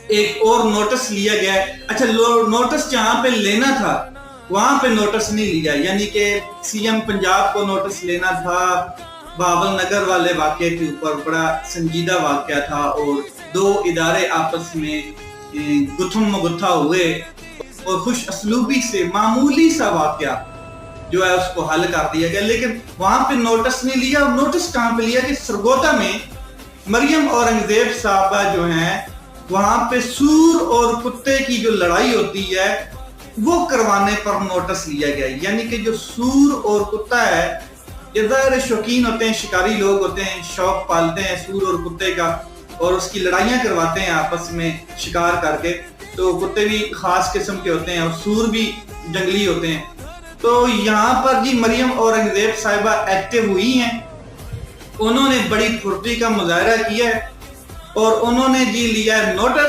ایک اور نوٹس لیا گیا ہے. اچھا نوٹس جہاں پہ لینا تھا وہاں پہ نوٹس نہیں لیا، یعنی کہ سی ایم پنجاب کو نوٹس لینا تھا بہاول نگر والے واقعے کے اوپر، بڑا سنجیدہ واقعہ تھا اور دو ادارے آپس میں گتھم مگتھا ہوئے اور خوش اسلوبی سے معمولی سا واقعہ جو ہے اس کو حل کر دیا گیا، لیکن وہاں پہ نوٹس نہیں لیا. اور نوٹس کہاں پہ لیا کہ سرگودا میں مریم اورنگزیب صاحبہ جو ہیں وہاں پہ سور اور کتے کی جو لڑائی ہوتی ہے وہ کروانے پر نوٹس لیا گیا. یعنی کہ جو سور اور کتا ہے یہ ظاہر شوقین ہوتے ہیں، شکاری لوگ ہوتے ہیں، شوق پالتے ہیں سور اور کتے کا اور اس کی لڑائیاں کرواتے ہیں آپس میں شکار کر کے. تو کتے بھی خاص قسم کے ہوتے ہیں اور سور بھی جنگلی ہوتے ہیں. تو یہاں پر جی مریم اورنگزیب صاحبہ ایکٹیو ہوئی ہیں، انہوں نے بڑی پھرتی کا مظاہرہ کیا ہے اور انہوں نے جی لیا ہے نوٹس.